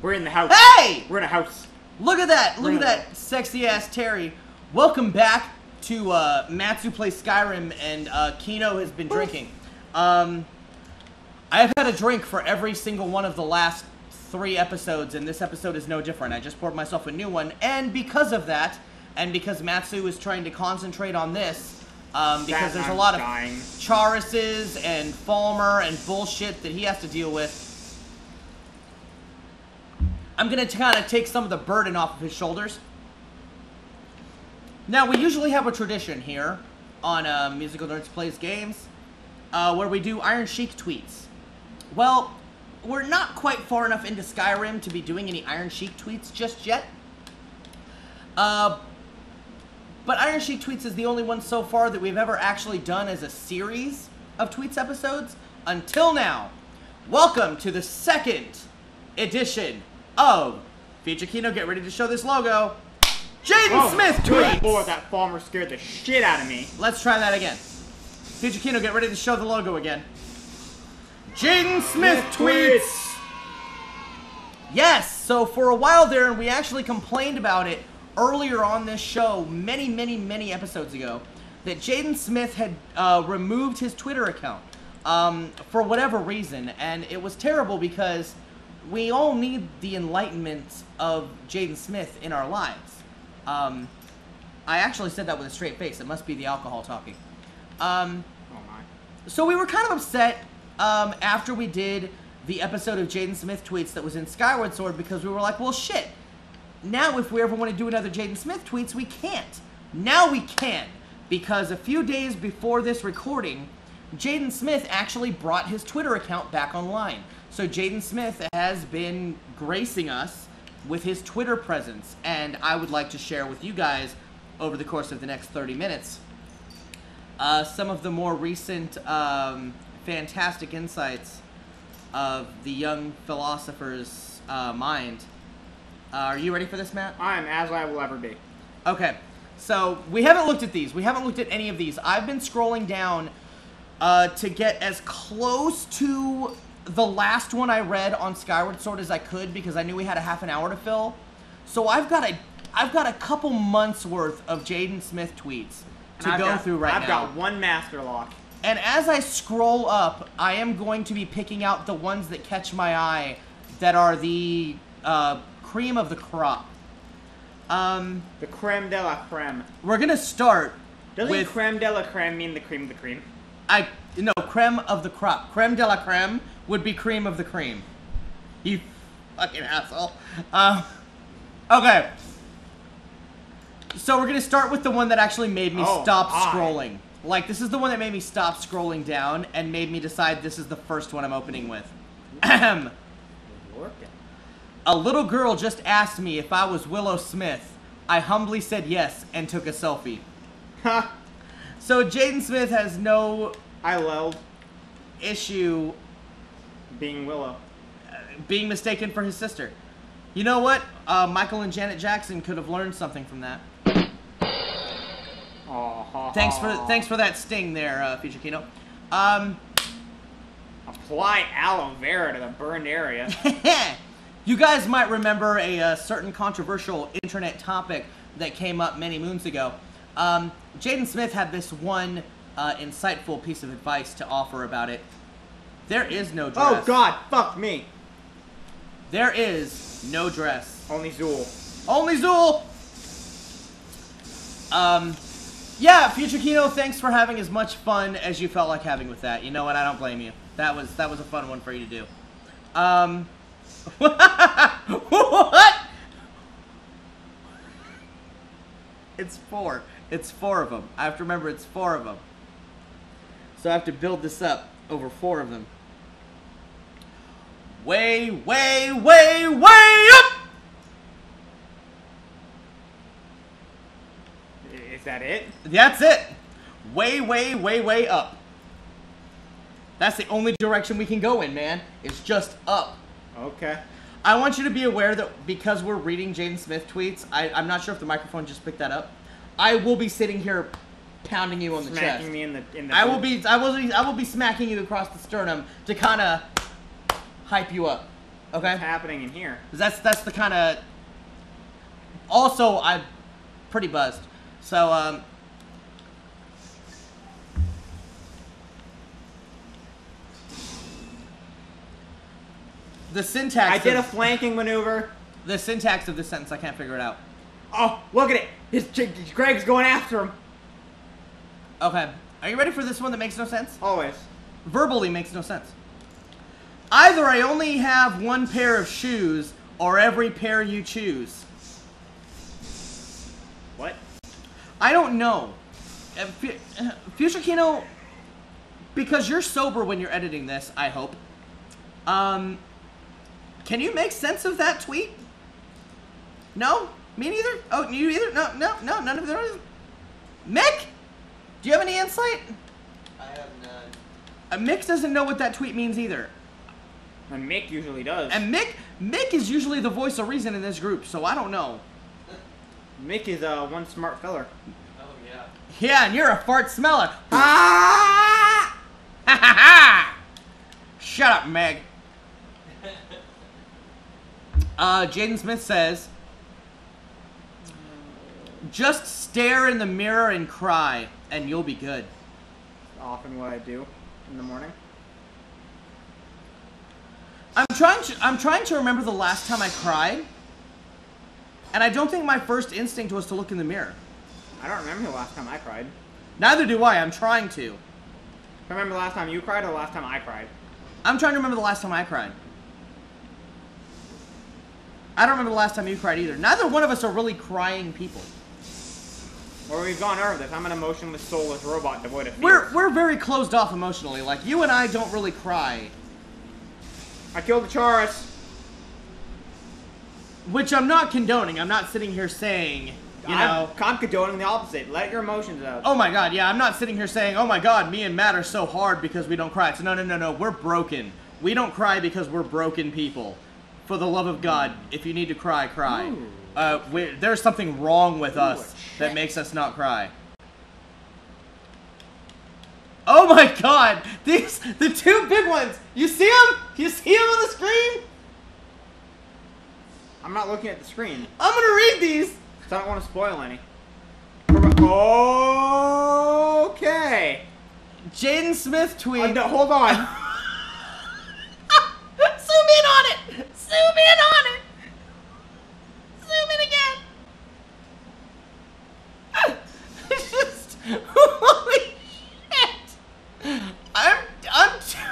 We're in the house. Hey! We're in a house. Look at that! Look at that sexy-ass Terry. Welcome back to Matsu Plays Skyrim, and Kino has been drinking. I've had a drink for every single one of the last 3 episodes, and this episode is no different. I just poured myself a new one, and because of that, and because Matsu is trying to concentrate on this, because there's a lot of Charises and Falmer and bullshit that he has to deal with, I'm going to kind of take some of the burden off of his shoulders. Now, we usually have a tradition here on Musical Nerds Plays Games, where we do Iron Sheik tweets. Well, we're not quite far enough into Skyrim to be doing any Iron Sheik tweets just yet. But Iron Sheik tweets is the only one so far that we've ever actually done as a series of tweets episodes until now. Welcome to the 2nd edition of Feature Kino. Get ready to show this logo. Jaden Smith tweets! Boy, that Falmer scared the shit out of me. Let's try that again. Feature Kino, get ready to show the logo again. Jaden Smith tweets! Yes, so for a while there, and we actually complained about it earlier on this show, many episodes ago, that Jaden Smith had removed his Twitter account for whatever reason, and it was terrible because we all need the enlightenment of Jaden Smith in our lives. I actually said that with a straight face. It must be the alcohol talking. Oh my. So we were kind of upset after we did the episode of Jaden Smith tweets that was in Skyward Sword, because we were like, well, shit. Now if we ever want to do another Jaden Smith tweets, we can't. Now we can, because a few days before this recording, Jaden Smith actually brought his Twitter account back online. So Jaden Smith has been gracing us with his Twitter presence, and I would like to share with you guys over the course of the next 30 minutes some of the more recent fantastic insights of the young philosopher's mind. Are you ready for this, Matt? I am, as I will ever be. Okay, so we haven't looked at these. We haven't looked at any of these. I've been scrolling down to get as close to the last one I read on Skyward Sword as I could, because I knew we had a half an hour to fill. So I've got a couple months worth of Jaden Smith tweets to go through right now. I've got one master lock. And as I scroll up, I am going to be picking out the ones that catch my eye, that are the cream of the crop. The creme de la creme. We're gonna start Doesn't with creme de la creme mean the cream of the cream? No, creme of the crop. Creme de la creme would be cream of the cream. You fucking asshole. Okay. So we're gonna start with the one that actually made me stop scrolling. Like, this is the one that made me stop scrolling down and made me decide this is the first one I'm opening with. Ahem. A little girl just asked me if I was Willow Smith. I humbly said yes and took a selfie. Ha! So Jaden Smith has no issue being Willow. Being mistaken for his sister. You know what? Michael and Janet Jackson could have learned something from that. Thanks for that sting there, Feature Kino. Apply aloe vera to the burned area. You guys might remember a certain controversial internet topic that came up many moons ago. Jaden Smith had this one insightful piece of advice to offer about it. There is no dress. Oh God, fuck me. There is no dress. Only Zool. Only Zool! Yeah, Future Kino, thanks for having as much fun as you felt like having with that. You know what? I don't blame you. That was a fun one for you to do. What? It's 4. It's 4 of them. I have to remember it's 4 of them. So I have to build this up over 4 of them. Way up! Is that it? That's it. Way up. That's the only direction we can go in, man. It's just up. Okay. I want you to be aware that because we're reading Jaden Smith tweets, I'm not sure if the microphone just picked that up. I will be sitting here pounding you on the chest. Smacking me in the I will be smacking you across the sternum to kind of hype you up. Okay. what's happening in here. That's the kind of. Also, I'm pretty buzzed. So the syntax. I did a flanking maneuver. The syntax of this sentence, I can't figure it out. Oh, look at it! Greg's going after him. Okay. Are you ready for this one that makes no sense? Always. Verbally makes no sense. Either I only have one pair of shoes, or every pair you choose. What? I don't know. Future Kino, because you're sober when you're editing this, I hope. Can you make sense of that tweet? No? Me neither? Oh, you either? No, none of them. Mick? Do you have any insight? I have none. Mick doesn't know what that tweet means either. And Mick usually does. And Mick is usually the voice of reason in this group, so I don't know. Mick is one smart feller. Oh, yeah. Yeah, and you're a fart smeller. Ah! Ha ha ha! Shut up, Meg. Jaden Smith says, just stare in the mirror and cry, and you'll be good. Often what I do in the morning. I'm trying to remember the last time I cried, and I don't think my first instinct was to look in the mirror. I don't remember the last time I cried. Neither do I. I'm trying to. I remember the last time you cried or the last time I cried. I'm trying to remember the last time I cried. I don't remember the last time you cried either. Neither one of us are really crying people. Or we've gone over this. I'm an emotionless, soulless robot devoid of fear. We're very closed off emotionally. Like, you and I don't really cry. I killed the Chaurus. Which I'm not condoning. I'm not sitting here saying, you know... I'm condoning the opposite. Let your emotions out. Oh my god, yeah, I'm not sitting here saying, oh my god, me and Matt are so hard because we don't cry. So no, we're broken. We don't cry because we're broken people. For the love of God, if you need to cry, cry. There's something wrong with us that makes us not cry. Oh my god! The two big ones! You see them? You see them on the screen? I'm not looking at the screen. I'm gonna read these! So I don't want to spoil any. Okay. Jaden Smith tweet. No, hold on. Zoom in on it! Zoom in on it! Zoom in again! It's just... Holy shit!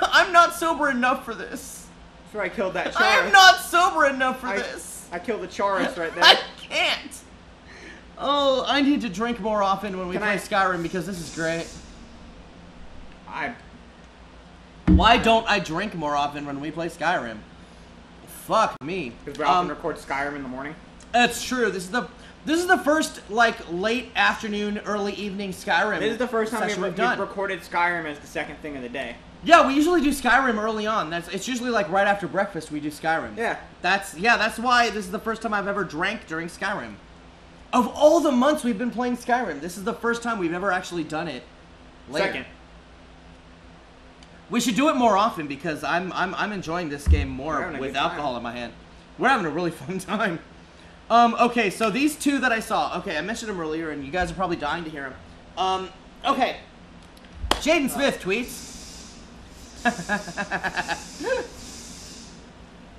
I'm not sober enough for this. That's where I killed that Chaurus. I am not sober enough for this. I killed the Chaurus right there. I can't. Oh, I need to drink more often when we play Skyrim because this is great. Why don't I drink more often when we play Skyrim? Fuck me. Because we often record Skyrim in the morning. That's true. This is the first like late afternoon, early evening Skyrim. This is the first time we've done. recorded Skyrim as the second thing of the day. Yeah, we usually do Skyrim early on. It's usually like right after breakfast we do Skyrim. Yeah. That's why this is the first time I've ever drank during Skyrim. Of all the months we've been playing Skyrim, this is the first time we've ever actually done it. Later. Second. We should do it more often because I'm enjoying this game more with alcohol in my hand. We're having a really fun time. Okay, so these two that I saw. Okay, I mentioned them earlier, and you guys are probably dying to hear them. Okay. Jaden Smith tweets.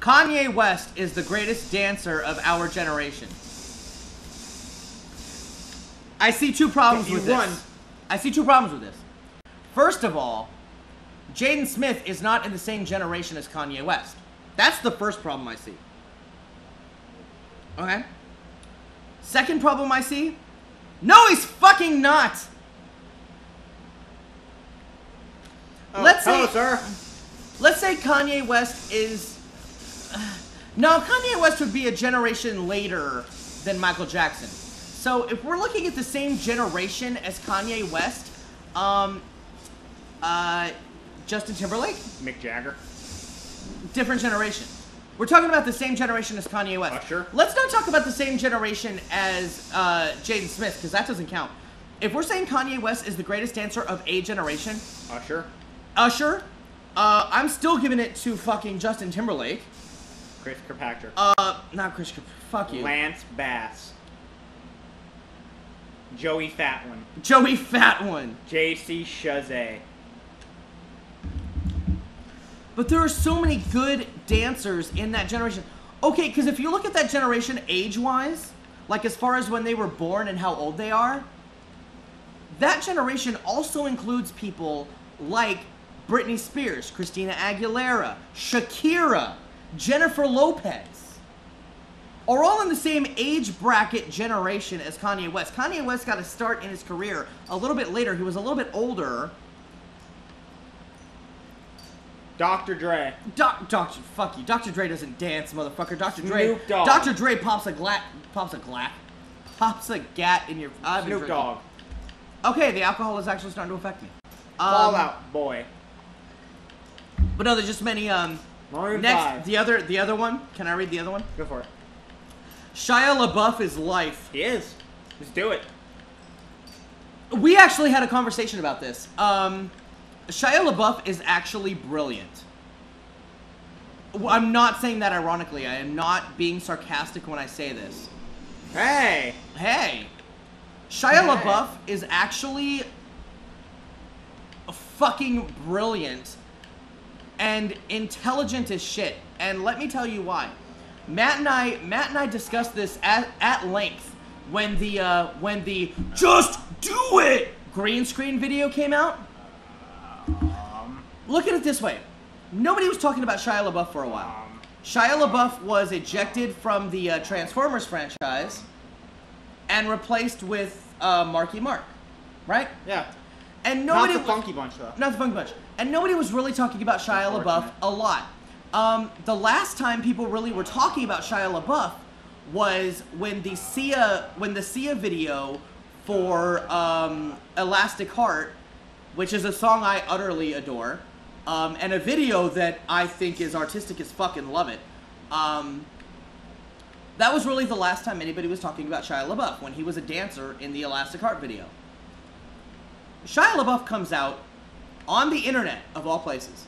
Kanye West is the greatest dancer of our generation. I see two problems with this. I see two problems with this. First of all, Jaden Smith is not in the same generation as Kanye West. That's the first problem I see. Okay? Second problem I see? No, he's fucking not! Oh, Let's say Kanye West is... No, Kanye West would be a generation later than Michael Jackson. So if we're looking at the same generation as Kanye West, Justin Timberlake? Mick Jagger. Different generation. We're talking about the same generation as Kanye West. Usher. Let's not talk about the same generation as Jaden Smith, because that doesn't count. If we're saying Kanye West is the greatest dancer of a generation... Usher. I'm still giving it to fucking Justin Timberlake. Chris Kirkpatrick. Not Chris Kirkpatrick. Fuck you. Lance Bass. Joey Fatwin. Joey Fatwin. JC Chazet. But there are so many good dancers in that generation. Okay, because if you look at that generation age-wise, like as far as when they were born and how old they are, that generation also includes people like Britney Spears, Christina Aguilera, Shakira, Jennifer Lopez, are all in the same age bracket generation as Kanye West. Kanye West got a start in his career a little bit later. He was a little bit older. Dr. Dre. Fuck you. Dr. Dre doesn't dance, motherfucker. Snoop Dogg. Dr. Dre pops a gat in your... Snoop Dogg. Okay, the alcohol is actually starting to affect me. Fallout Boy. But no, there's just many, Maroon next, 5. the other one. Can I read the other one? Go for it. Shia LaBeouf is life. He is. Let's do it. We actually had a conversation about this. Shia LaBeouf is actually brilliant. I'm not saying that ironically. I am not being sarcastic when I say this. Hey! Hey! Shia LaBeouf is actually fucking brilliant and intelligent as shit. And let me tell you why. Matt and I discussed this at length when the Just Do It green screen video came out. Look at it this way. Nobody was talking about Shia LaBeouf for a while. Shia LaBeouf was ejected from the Transformers franchise and replaced with Marky Mark, right? Yeah. And nobody Not the Funky Bunch, though. Not the Funky Bunch. And nobody was really talking about Shia LaBeouf a lot. The last time people really were talking about Shia LaBeouf was when the Sia video for Elastic Heart, which is a song I utterly adore, and a video that I think is artistic as fuck and love it. That was really the last time anybody was talking about Shia LaBeouf, when he was a dancer in the Elastic Heart video. Shia LaBeouf comes out on the internet, of all places,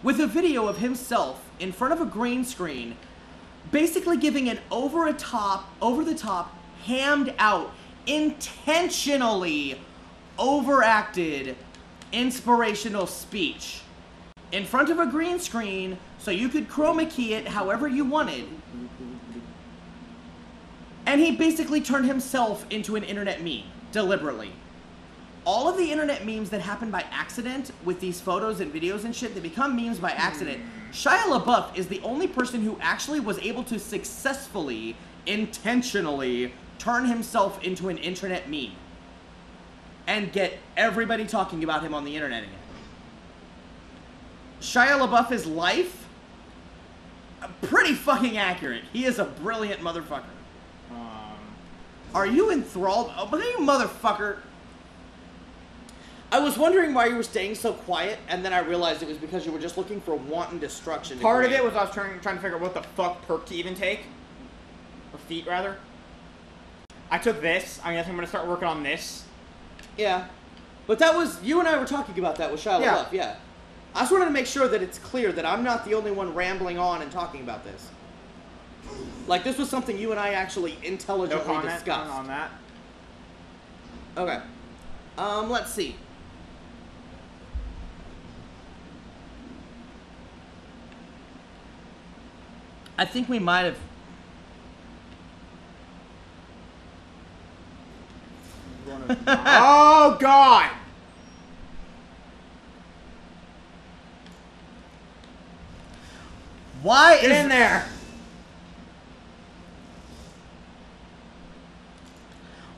with a video of himself in front of a green screen, basically giving an over-the-top, hammed-out, intentionally overacted, inspirational speech in front of a green screen so you could chroma key it however you wanted. And he basically turned himself into an internet meme, deliberately. All of the internet memes that happen by accident with these photos and videos and shit, they become memes by accident. Shia LaBeouf is the only person who actually was able to successfully, intentionally turn himself into an internet meme and get everybody talking about him on the internet again. Shia LaBeouf is life? Pretty fucking accurate. He is a brilliant motherfucker. Are you enthralled? Oh, but you motherfucker. I was wondering why you were staying so quiet, and then I realized it was because you were just looking for wanton destruction. Part of it was I was trying to figure out what the fuck perk to even take. Or feat, rather. I took this. I guess I'm going to start working on this. Yeah. But that was, you and I were talking about that with Shia LaBeouf, yeah. I just wanted to make sure that it's clear that I'm not the only one rambling on and talking about this. Like, this was something you and I actually intelligently discussed. On that. Okay. Let's see. I think we might have... Oh, God! Why Get in there!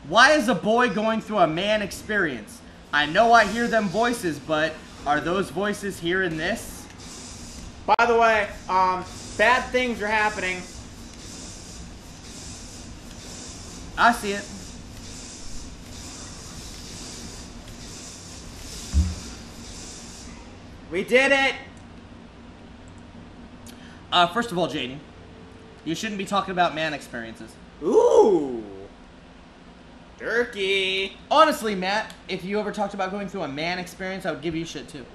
Why is a boy going through a man experience? I know I hear them voices, but are those voices here in this? By the way, bad things are happening. I see it. We did it! First of all, Jaden, you shouldn't be talking about man experiences. Ooh! Turkey! Honestly, Matt, if you ever talked about going through a man experience, I would give you shit too.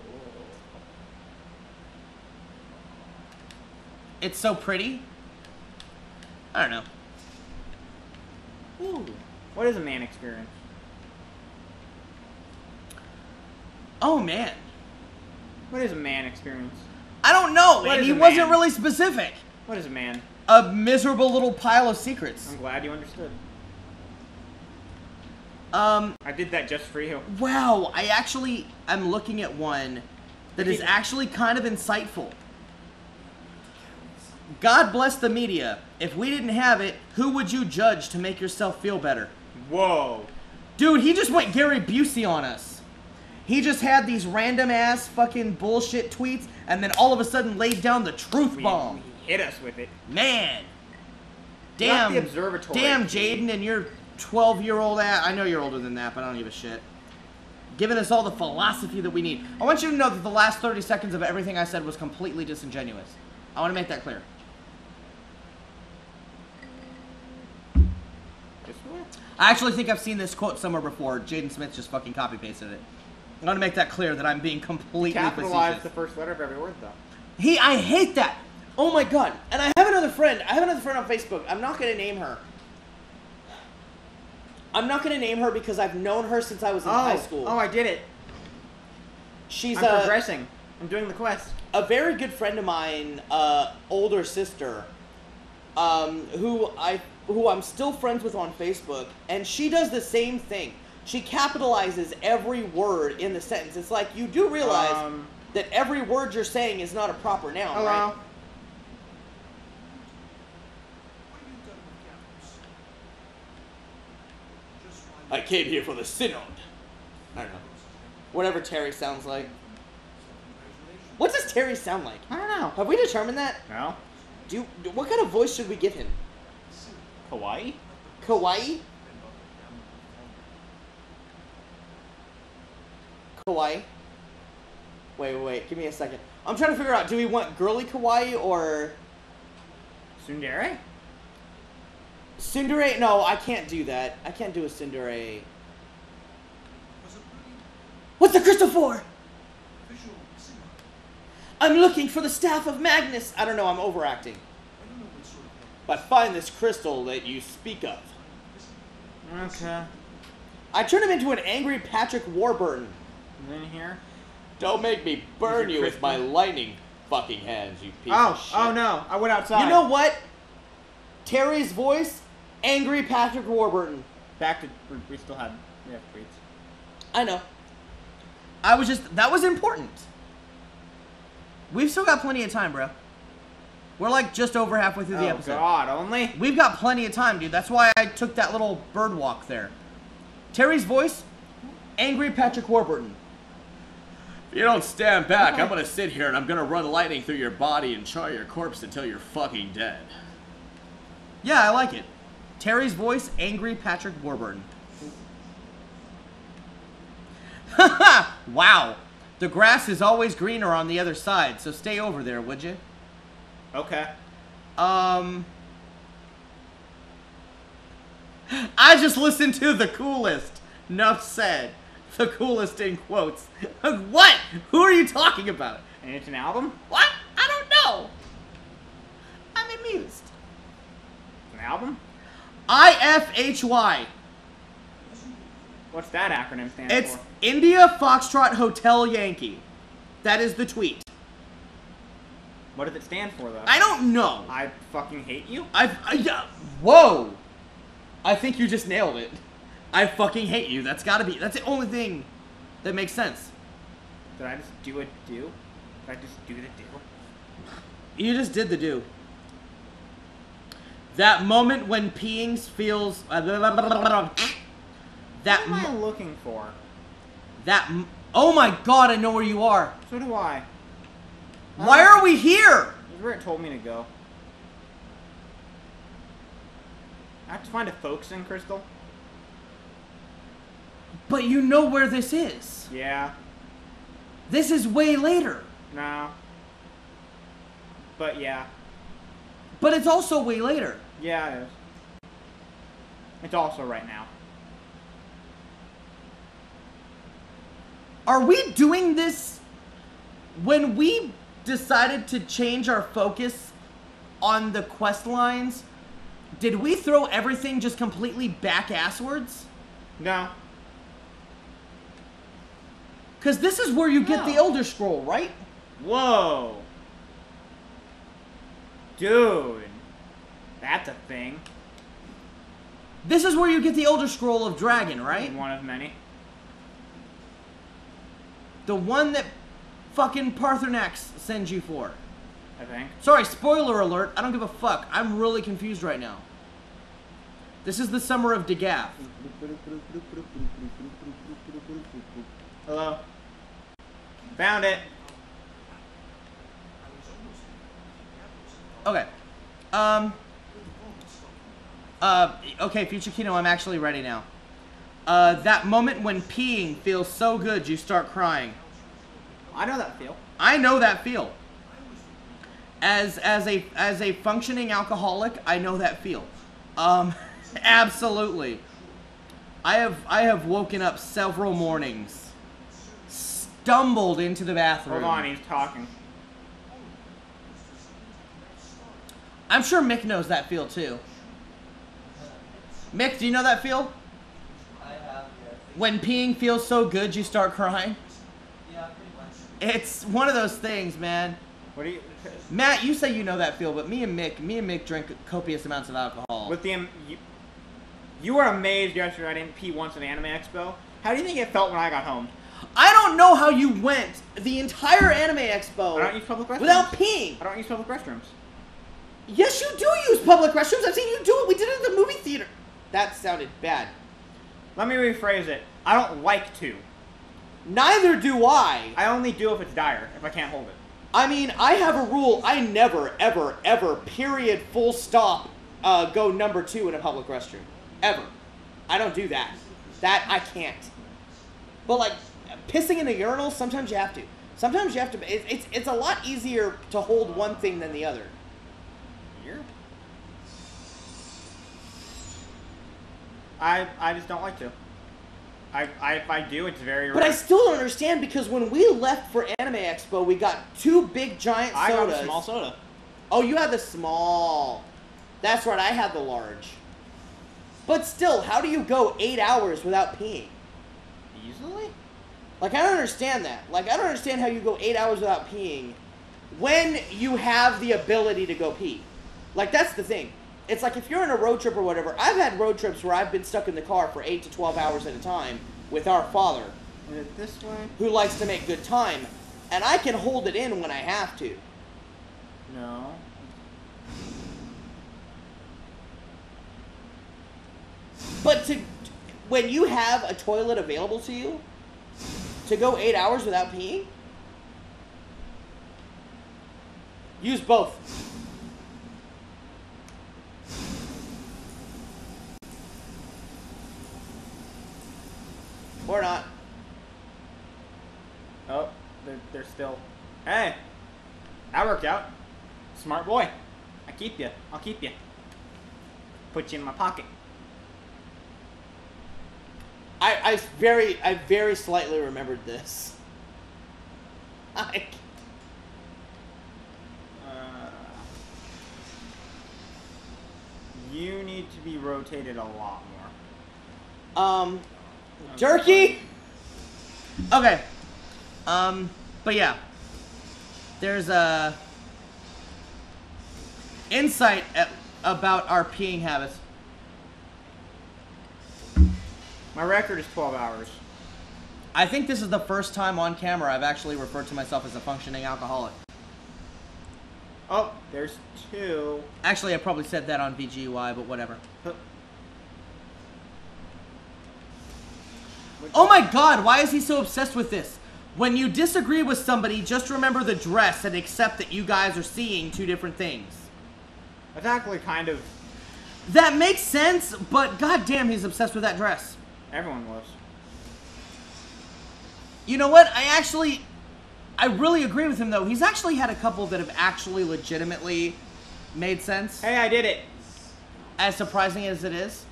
It's so pretty. I don't know. Ooh. What is a man experience? Oh, man. What is a man experience? I don't know, What and is he a wasn't man? really specific. What is a man? A miserable little pile of secrets. I'm glad you understood. Um, I did that just for you. wow, I'm looking at one that is actually kind of insightful. God bless the media. If we didn't have it, who would you judge to make yourself feel better? Whoa. Dude, he just went Gary Busey on us. He just had these random ass fucking bullshit tweets and then all of a sudden laid down the truth bomb. He hit us with it. Man. Left Damn. the observatory. Damn, Jaden, and your 12-year-old ass. I know you're older than that, but I don't give a shit. Giving us all the philosophy that we need. I want you to know that the last 30 seconds of everything I said was completely disingenuous. I want to make that clear. I actually think I've seen this quote somewhere before. Jaden Smith just fucking copy-pasted it. I want to make that clear that I'm being completely Capitalize facetious. the first letter of every word, though. I hate that. Oh my god. And I have another friend. On Facebook. I'm not going to name her. I'm not going to name her because I've known her since I was in high school. Oh, I did it. She's I'm progressing. I'm doing the quest. a very good friend of mine, older sister, who I'm still friends with on Facebook, and she does the same thing. She capitalizes every word in the sentence. It's like, you do realize that every word you're saying is not a proper noun, right? I came here for the synod. I don't know. Whatever Terry sounds like. What does Terry sound like? I don't know. Have we determined that? No. What kind of voice should we give him? Kawaii? Kawaii? Kawaii? Wait. Give me a second. I'm trying to figure out, do we want girly kawaii or... Tsundere? Tsundere? No, I can't do that. I can't do a tsundere. What's the crystal for? I'm looking for the staff of Magnus. I don't know, I'm overacting. But find this crystal that you speak of. Okay. I turned him into an angry Patrick Warburton. And then here? Don't make me burn you with my lightning fucking hands, you piece of shit. Oh no, I went outside. You know what? Terry's voice, angry Patrick Warburton. Back to, we have tweets. I know. That was important. We've still got plenty of time, bro. We're like just over halfway through the episode. Oh god, only? We've got plenty of time, dude. That's why I took that little bird walk there. Terry's voice, angry Patrick Warburton. If you don't stand back, I'm gonna sit here and I'm gonna run lightning through your body and char your corpse until you're fucking dead. Yeah, I like it. Terry's voice, angry Patrick Warburton. Haha! Wow. The grass is always greener on the other side, so stay over there, would you? Okay. I just listened to the coolest. Enough said. The coolest in quotes. What? Who are you talking about? And it's an album? What? I don't know. I'm amused. An album? IFHY. What's that acronym stand It's for? India Foxtrot Hotel Yankee. That is the tweet. What does it stand for, though? I don't know. I fucking hate you? Whoa. I think you just nailed it. I fucking hate you. That's the only thing that makes sense. Did I just do a do? Did I just do the do? You just did the do. That moment when peeing feels... What am I looking for? Oh my god, I know where you are. So do I. Why are we here? This is where it told me to go. I have to find a Folkestone crystal? But you know where this is. Yeah. This is way later. No. But yeah. But it's also way later. Yeah, it is. It's also right now. Are we doing this when we decided to change our focus on the quest lines, did we throw everything just completely back-asswards? No. Because this is where you get the Elder Scroll, right? Whoa. Dude. That's a thing. This is where you get the Elder Scroll of Dragon, right? One of many. The one that fucking Parthenax sends you for. I think. Sorry, spoiler alert. I don't give a fuck. I'm really confused right now. This is the Summer of Dagath. Hello. Found it. Okay. Okay, Future Kino, I'm actually ready now. That moment when peeing feels so good you start crying. I know that feel. I know that feel. As a functioning alcoholic, I know that feel. Absolutely. I have woken up several mornings, stumbled into the bathroom. Hold on, he's talking. I'm sure Mick knows that feel too. Mick, do you know that feel? I have, yeah. When peeing feels so good you start crying? Yeah, pretty much. It's one of those things, man. What do you... Matt, you say you know that feel, but me and Mick drink copious amounts of alcohol. With the... You were amazed yesterday I didn't pee once at Anime Expo. How do you think it felt when I got home? I don't know how you went the entire Anime Expo I don't use public restrooms. without peeing. I don't use public restrooms. Yes, you do use public restrooms. I've seen you do it. We did it at the movie theater. That sounded bad. Let me rephrase it. I don't like to. Neither do I. I only do if it's dire, if I can't hold it. I mean, I have a rule. I never, ever, ever, period, full stop, go number 2 in a public restroom. Ever. I don't do that. That, I can't. But, like, pissing in a urinal, sometimes you have to. Sometimes you have to... It's a lot easier to hold one thing than the other. Here? I just don't like to. If I do, it's very rare. But I still don't understand, because when we left for Anime Expo, we got 2 big giant sodas. I got a small soda. Oh, you had the small. That's right, I had the large. But still, how do you go 8 hours without peeing? Easily? Like, I don't understand that. Like, I don't understand how you go 8 hours without peeing when you have the ability to go pee. Like, that's the thing. It's like if you're in a road trip or whatever. I've had road trips where I've been stuck in the car for 8 to 12 hours at a time with our father, Is it this way? who likes to make good time, and I can hold it in when I have to. No. But when you have a toilet available to you, to go 8 hours without peeing, use both. Or not. Oh, they're still... Hey! That worked out. Smart boy. I keep you. I'll keep you. Put you in my pocket. I very slightly remembered this. You need to be rotated a lot more. Jerky? Okay. But yeah. There's a insight about our peeing habits. My record is 12 hours. I think this is the first time on camera I've actually referred to myself as a functioning alcoholic. Oh, there's 2. Actually, I probably said that on VGUI, but whatever. Oh my god, why is he so obsessed with this? When you disagree with somebody, just remember the dress and accept that you guys are seeing 2 different things. That's actually kind of... That makes sense, but goddamn, he's obsessed with that dress. Everyone was. You know what? I really agree with him, though. He's actually had a couple that have actually legitimately made sense. Hey, I did it. As surprising as it is.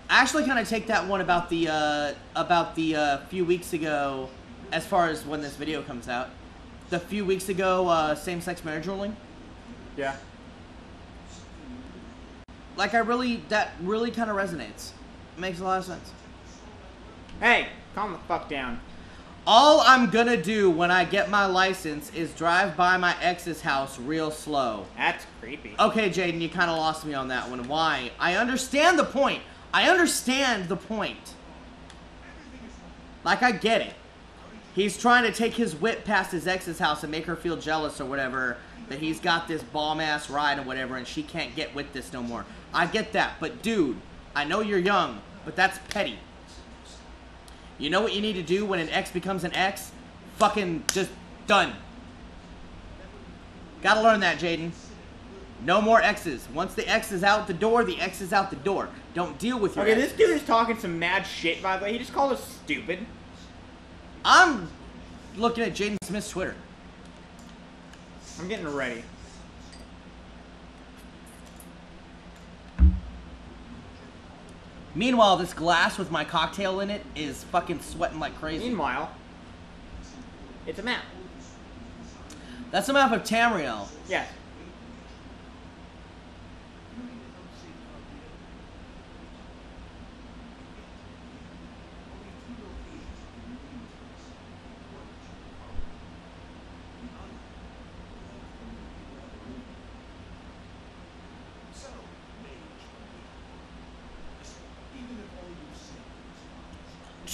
I actually kind of take that one about the few weeks ago, as far as when this video comes out. the few weeks ago, same-sex marriage ruling. Yeah. Like, that really kind of resonates. It makes a lot of sense. Hey, calm the fuck down. All I'm gonna do when I get my license is drive by my ex's house real slow. That's creepy. Okay, Jaden, you kind of lost me on that one. Why? I understand the point. I understand the point. Like, I get it. He's trying to take his whip past his ex's house and make her feel jealous or whatever, that he's got this bomb-ass ride or whatever, and she can't get with this no more. I get that, but dude, I know you're young, but that's petty. You know what you need to do when an ex becomes an ex? Fucking just done. Gotta learn that, Jaden. No more exes. Once the ex is out the door, the ex is out the door. Don't deal with your Okay, ex. this dude is talking some mad shit, by the way. He just called us stupid. I'm looking at Jaden Smith's Twitter. I'm getting ready. Meanwhile, this glass with my cocktail in it is fucking sweating like crazy. Meanwhile, it's a map. That's a map of Tamriel. Yes.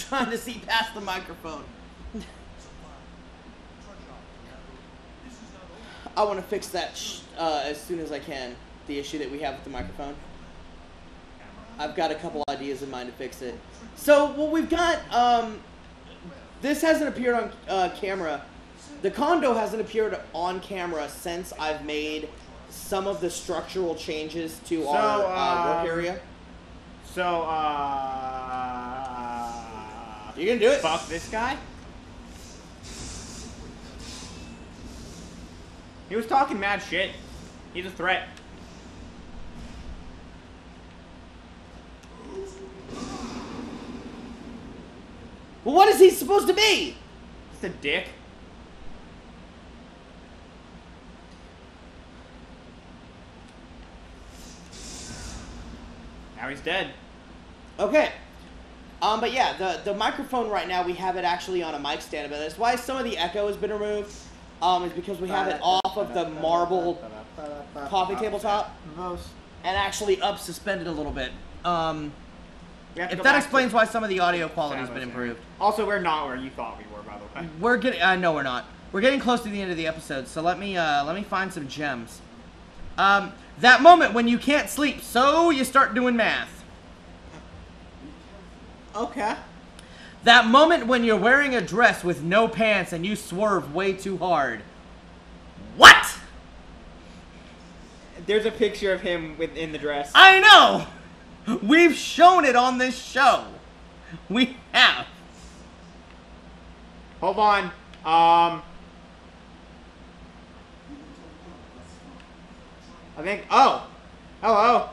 Trying to see past the microphone. I want to fix that as soon as I can. The issue that we have with the microphone. I've got a couple ideas in mind to fix it. So what we've got, this hasn't appeared on camera. The condo hasn't appeared on camera since I've made some of the structural changes to our work area. So, You gonna do it? fuck this guy? He was talking mad shit. He's a threat. Well, what is he supposed to be? Just a dick. Now he's dead. Okay. But yeah, the microphone right now, we have it actually on a mic stand, but that's why some of the echo has been removed. Is because we have it off of the marble coffee tabletop and actually up suspended a little bit. If that explains why some of the audio quality has been improved. Also, we're not where you thought we were, by the way. We're getting. No, we're not. We're getting close to the end of the episode, so let me find some gems. That moment when you can't sleep, so you start doing math. Okay. That moment when you're wearing a dress with no pants and you swerve way too hard. What? There's a picture of him within the dress. I know! We've shown it on this show. We have. Hold on. I think. Oh. Hello.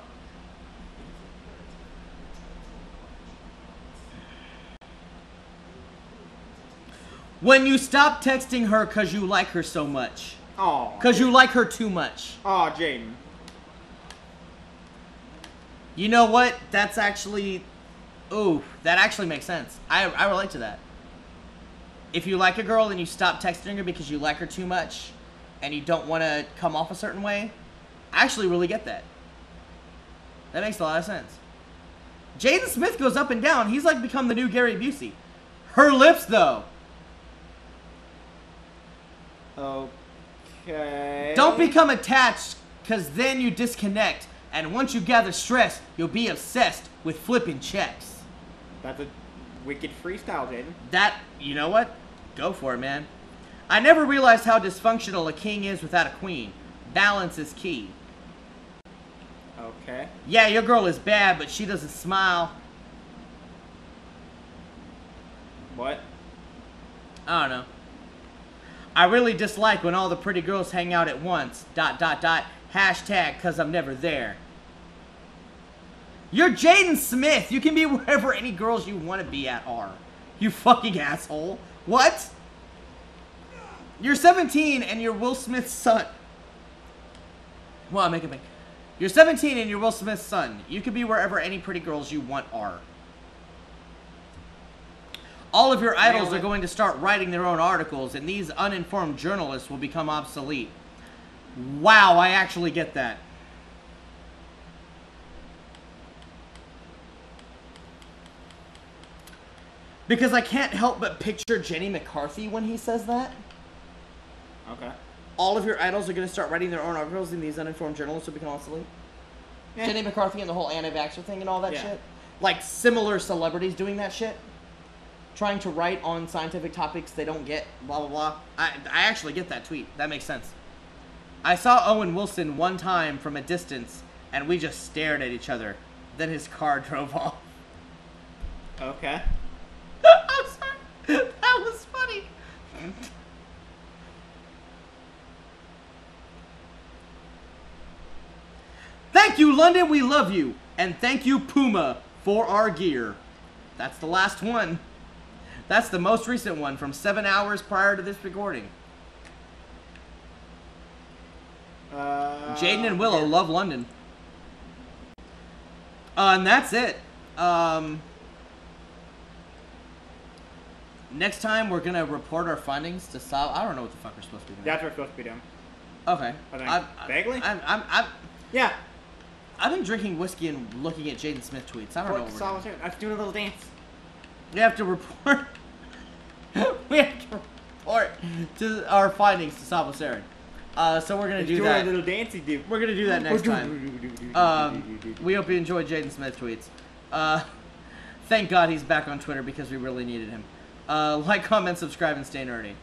When you stop texting her because you like her so much. Oh. Because you like her too much. Oh, Jaden. You know what? That's actually... Ooh, that actually makes sense. I relate to that. If you like a girl and you stop texting her because you like her too much and you don't want to come off a certain way, I actually really get that. That makes a lot of sense. Jaden Smith goes up and down. He's like become the new Gary Busey. Her lips, though. Okay. Don't become attached, because then you disconnect. And once you gather stress, you'll be obsessed with flipping checks. That's a wicked freestyle, Jaden. That, you know what? Go for it, man. I never realized how dysfunctional a king is without a queen. Balance is key. Okay. Yeah, your girl is bad, but she doesn't smile. What? I don't know. I really dislike when all the pretty girls hang out at once. ... Hashtag, cause I'm never there. You're Jaden Smith. You can be wherever any girls you want to be at are. You fucking asshole. What? You're 17 and you're Will Smith's son. Well, I'm making. You're 17 and you're Will Smith's son. You could be wherever any pretty girls you want are. All of your idols are going to start writing their own articles, and these uninformed journalists will become obsolete. Wow, I actually get that. Because I can't help but picture Jenny McCarthy when he says that. Okay. All of your idols are going to start writing their own articles, and these uninformed journalists will become obsolete. Yeah. Jenny McCarthy and the whole anti-vaxxer thing and all that shit. Like, similar celebrities doing that shit. Trying to write on scientific topics they don't get, blah, blah, blah. I actually get that tweet. That makes sense. I saw Owen Wilson one time from a distance, and we just stared at each other. Then his car drove off. Okay. I'm sorry. That was funny. Thank you, London. We love you. And thank you, Puma, for our gear. That's the last one. That's the most recent one from 7 hours prior to this recording. Jaden and Willow love London. And that's it. Next time we're gonna report our findings to Sal. I don't know what the fuck we're supposed to be doing. That's what we're supposed to be doing. Okay. I think. Vaguely? Yeah. I've been drinking whiskey and looking at Jaden Smith tweets. I don't know what we're doing. I was doing a little dance. We have to report. We have to report to our findings to Salvasarin. So we're gonna do that. A little dancey do. We're gonna do that next time. We hope you enjoyed Jaden Smith tweets. Thank God he's back on Twitter because we really needed him. Like, comment, subscribe, and stay nerdy.